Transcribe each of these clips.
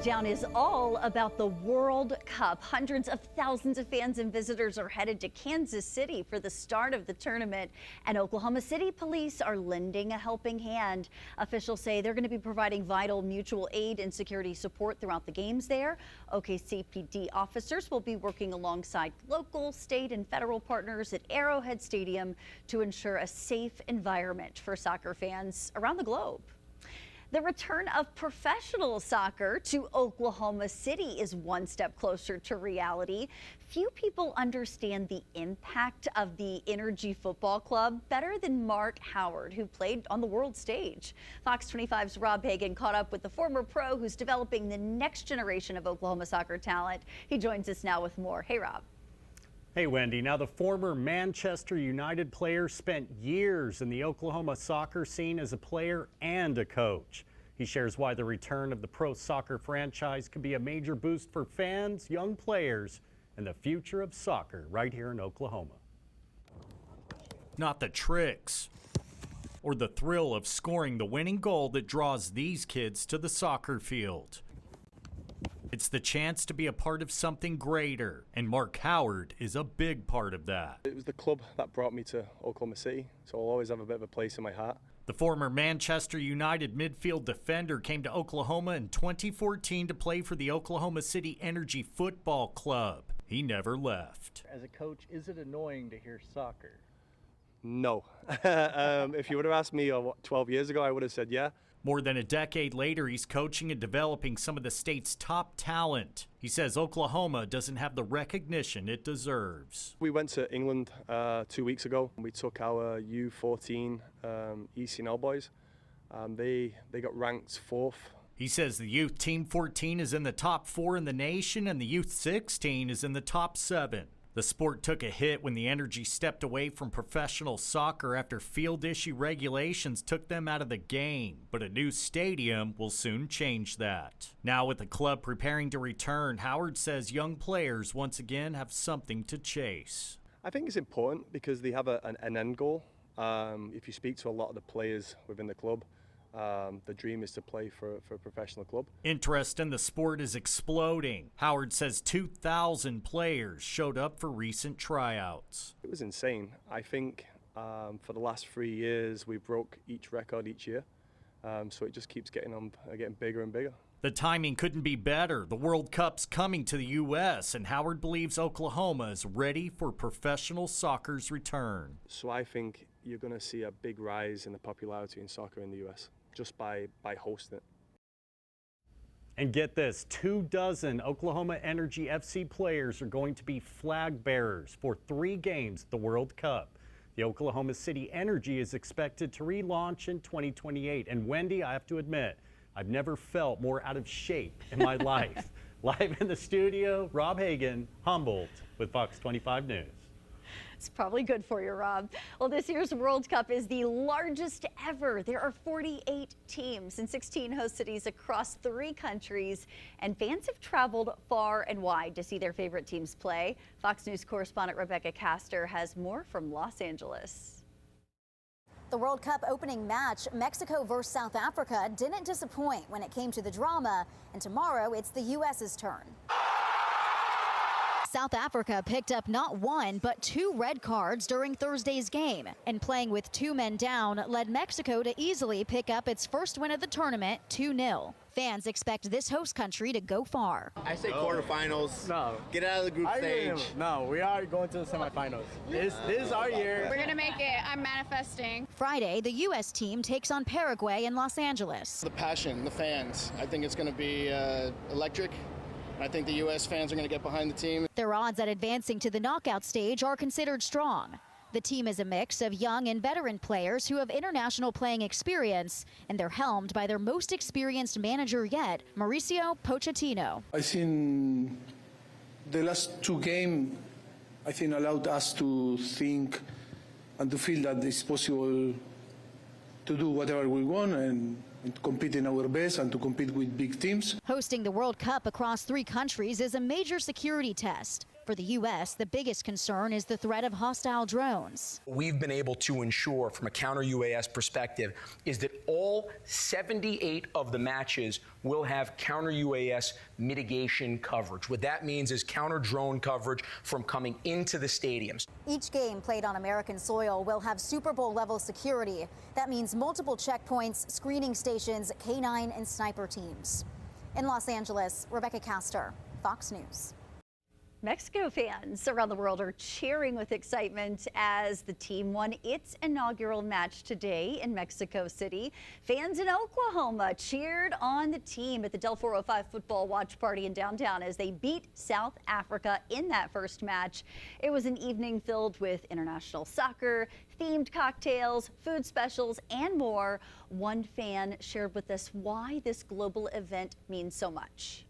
Countdown is all about the World Cup. Hundreds of thousands of fans and visitors are headed to Kansas City for the start of the tournament, and Oklahoma City police are lending a helping hand. Officials say they're going to be providing vital mutual aid and security support throughout the games there. OKCPD officers will be working alongside local, state, and federal partners at Arrowhead Stadium to ensure a safe environment for soccer fans around the globe. The return of professional soccer to Oklahoma City is one step closer to reality. Few people understand the impact of the Energy Football Club better than Mark Howard, who played on the world stage. Fox 25's Rob Hagan caught up with the former pro who's developing the next generation of Oklahoma soccer talent. He joins us now with more. Hey, Rob. Hey, Wendy. Now, the former Manchester United player spent years in the Oklahoma soccer scene as a player and a coach. He shares why the return of the pro soccer franchise could be a major boost for fans, young players, and the future of soccer right here in Oklahoma. Not the tricks or the thrill of scoring the winning goal that draws these kids to the soccer field. It's the chance to be a part of something greater, and Mark Howard is a big part of that. It was the club that brought me to Oklahoma City, so I'll always have a bit of a place in my heart. The former Manchester United midfield defender came to Oklahoma in 2014 to play for the Oklahoma City Energy Football Club. He never left. As a coach, is it annoying to hear soccer? No. If you would have asked me 12 years ago, I would have said yeah. More than a decade later, he's coaching and developing some of the state's top talent. He says Oklahoma doesn't have the recognition it deserves. We went to England 2 weeks ago. We took our U14 ECNL boys. They got ranked 4th. He says the youth team 14 is in the top 4 in the nation and the youth 16 is in the top 7. The sport took a hit when the Energy stepped away from professional soccer after field issue regulations took them out of the game. But a new stadium will soon change that. Now with the club preparing to return, Howard says young players once again have something to chase. I think it's important because they have an end goal. If you speak to a lot of the players within the club, the dream is to play for a professional club. Interest in the sport is exploding. Howard says 2,000 players showed up for recent tryouts. It was insane. I think for the last 3 years we broke each record each year, so it just keeps getting bigger and bigger. The timing couldn't be better. The World Cup's coming to the U.S., and Howard believes Oklahoma is ready for professional soccer's return. So I think you're going to see a big rise in the popularity in soccer in the U.S. just by hosting it. And get this, 24 Oklahoma Energy FC players are going to be flag bearers for 3 games at the World Cup. The Oklahoma City Energy is expected to relaunch in 2028. And Wendy, I have to admit, I've never felt more out of shape in my life. Live in the studio, Rob Hagan, Humboldt, with Fox 25 News. It's probably good for you, Rob. Well, this year's World Cup is the largest ever. There are 48 teams in 16 host cities across 3 countries, and fans have traveled far and wide to see their favorite teams play. Fox News correspondent Rebecca Castor has more from Los Angeles. The World Cup opening match, Mexico versus South Africa, didn't disappoint when it came to the drama, and tomorrow it's the U.S.'s turn. South Africa picked up not 1 but 2 red cards during Thursday's game, and playing with 2 men down led Mexico to easily pick up its first win of the tournament, 2-0. Fans expect this host country to go far. I say quarterfinals. No. Get out of the group stage. No, we are going to the semifinals. This is our year. We're going to make it. I'm manifesting. Friday, the U.S. team takes on Paraguay in Los Angeles. The passion, the fans. I think it's going to be electric. I think the U.S. fans are going to get behind the team. Their odds at advancing to the knockout stage are considered strong. The team is a mix of young and veteran players who have international playing experience, and they're helmed by their most experienced manager yet, Mauricio Pochettino. I think the last 2 games, allowed us to think and to feel that it's possible to do whatever we want and compete in our best and to compete with big teams. Hosting the World Cup across 3 countries is a major security test. For For the U.S., the biggest concern is the threat of hostile drones. We've been able to ensure from a counter-UAS perspective is that all 78 of the matches will have counter-UAS mitigation coverage. What that means is counter-drone coverage from coming into the stadiums. Each game played on American soil will have Super Bowl level security. That means multiple checkpoints, screening stations, K-9 and sniper teams. In Los Angeles, Rebecca Castor, Fox News. Mexico fans around the world are cheering with excitement as the team won its inaugural match today in Mexico City. Fans in Oklahoma cheered on the team at the Del 405 football watch party in downtown as they beat South Africa in that first match. It was an evening filled with international soccer, themed cocktails, food specials, and more. One fan shared with us why this global event means so much.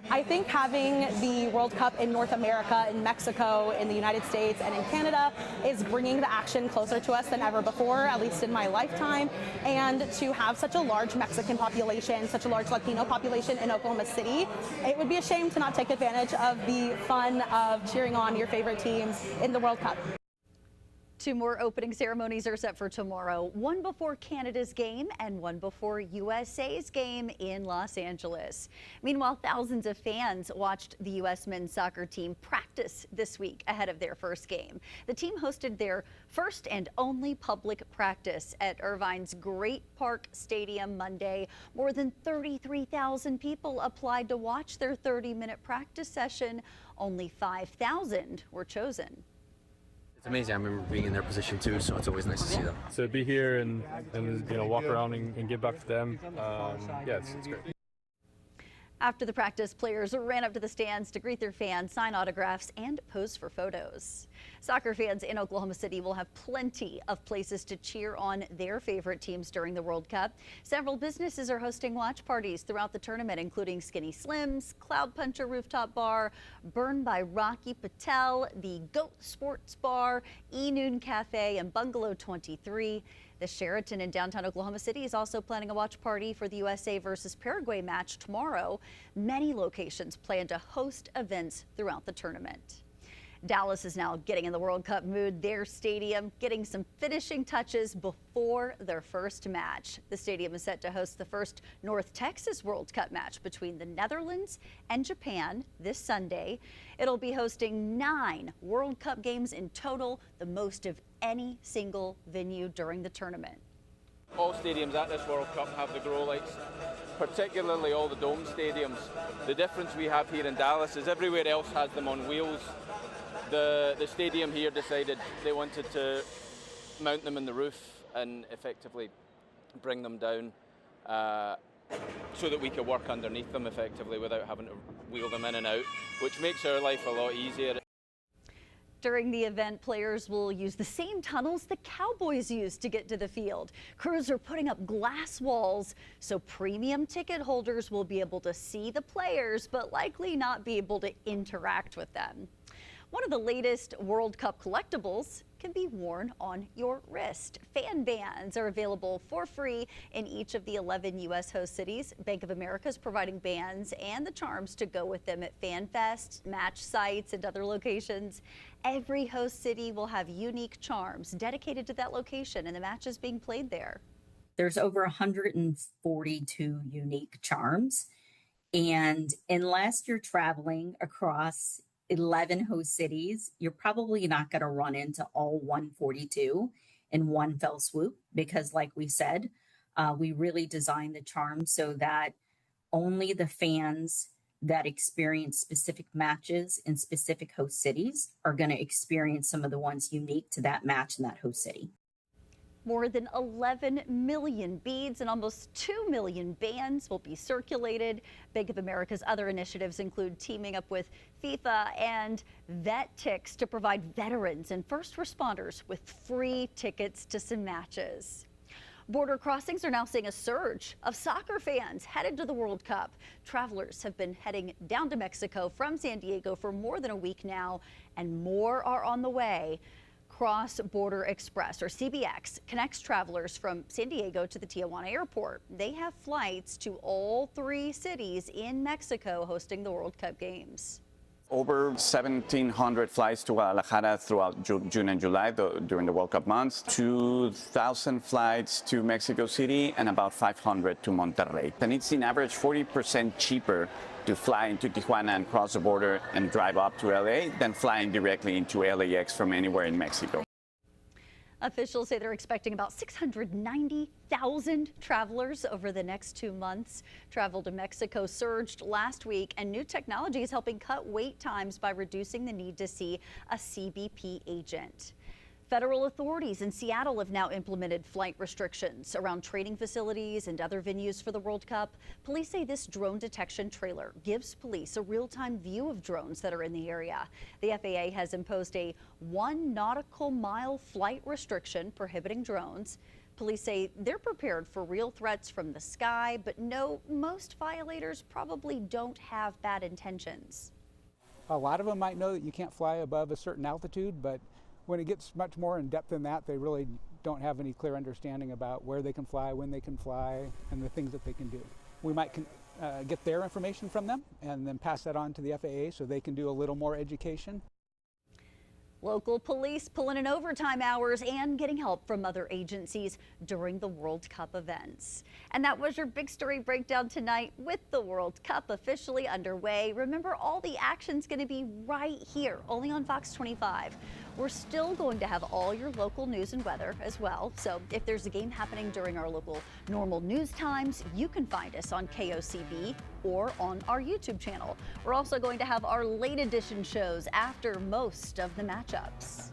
I think having the World Cup in North America, in Mexico, in the United States, and in Canada is bringing the action closer to us than ever before, at least in my lifetime. And to have such a large Mexican population, such a large Latino population in Oklahoma City, it would be a shame to not take advantage of the fun of cheering on your favorite teams in the World Cup. Two more opening ceremonies are set for tomorrow, one before Canada's game and one before USA's game in Los Angeles. Meanwhile, thousands of fans watched the U.S. men's soccer team practice this week ahead of their first game. The team hosted their first and only public practice at Irvine's Great Park Stadium Monday. More than 33,000 people applied to watch their 30-minute practice session. Only 5,000 were chosen. It's amazing. I remember being in their position too, so it's always nice to see them. To be here and walk around and give back to them, yeah, it's great. After the practice, players ran up to the stands to greet their fans, sign autographs, and pose for photos. Soccer fans in Oklahoma City will have plenty of places to cheer on their favorite teams during the World Cup. Several businesses are hosting watch parties throughout the tournament, including Skinny Slim's, Cloud Puncher Rooftop Bar, Burn by Rocky Patel, the Goat Sports Bar, E-Noon Cafe, and Bungalow 23. The Sheraton in downtown Oklahoma City is also planning a watch party for the USA versus Paraguay match tomorrow. Many locations plan to host events throughout the tournament. Dallas is now getting in the World Cup mood. Their stadium getting some finishing touches before their first match. The stadium is set to host the first North Texas World Cup match between the Netherlands and Japan this Sunday. It'll be hosting 9 World Cup games in total, the most of any single venue during the tournament. All stadiums at this World Cup have the grow lights, particularly all the dome stadiums. The difference we have here in Dallas is everywhere else has them on wheels. The stadium here decided they wanted to mount them in the roof and effectively bring them down so that we could work underneath them effectively without having to wheel them in and out, which makes our life a lot easier. During the event, players will use the same tunnels the Cowboys used to get to the field. Crews are putting up glass walls so premium ticket holders will be able to see the players but likely not be able to interact with them. One of the latest World Cup collectibles can be worn on your wrist. Fan bands are available for free in each of the 11 U.S. host cities. Bank of America is providing bands and the charms to go with them at fan fests, match sites, and other locations. Every host city will have unique charms dedicated to that location and the matches being played there. There's over 142 unique charms, and unless you're traveling across 11 host cities, you're probably not going to run into all 142 in one fell swoop because, like we said, we really designed the charm so that only the fans that experience specific matches in specific host cities are going to experience some of the ones unique to that match in that host city. More than 11 million beads and almost 2 million bands will be circulated. Bank of America's other initiatives include teaming up with FIFA and VetTix to provide veterans and first responders with free tickets to some matches. Border crossings are now seeing a surge of soccer fans headed to the World Cup. Travelers have been heading down to Mexico from San Diego for more than a week now, and more are on the way. Cross Border Express, or CBX, connects travelers from San Diego to the Tijuana airport. They have flights to all 3 cities in Mexico hosting the World Cup games. Over 1,700 flights to Guadalajara throughout June and July during the World Cup months, 2,000 flights to Mexico City, and about 500 to Monterrey. And it's in average 40% cheaper to fly into Tijuana and cross the border and drive up to LA than flying directly into LAX from anywhere in Mexico. Officials say they're expecting about 690,000 travelers over the next 2 months. Travel to Mexico surged last week, and new technology is helping cut wait times by reducing the need to see a CBP agent. Federal authorities in Seattle have now implemented flight restrictions around training facilities and other venues for the World Cup. Police say this drone detection trailer gives police a real-time view of drones that are in the area. The FAA has imposed a 1 nautical mile flight restriction prohibiting drones. Police say they're prepared for real threats from the sky, but know most violators probably don't have bad intentions. A lot of them might know that you can't fly above a certain altitude, but when it gets much more in depth than that, they really don't have any clear understanding about where they can fly, when they can fly, and the things that they can do. We might get their information from them and then pass that on to the FAA so they can do a little more education. Local police pulling in overtime hours and getting help from other agencies during the World Cup events. And that was your big story breakdown tonight. With the World Cup officially underway, remember all the action's going to be right here, only on Fox 25. We're still going to have all your local news and weather as well. So if there's a game happening during our local normal news times, you can find us on KOCB or on our YouTube channel. We're also going to have our late edition shows after most of the matchups.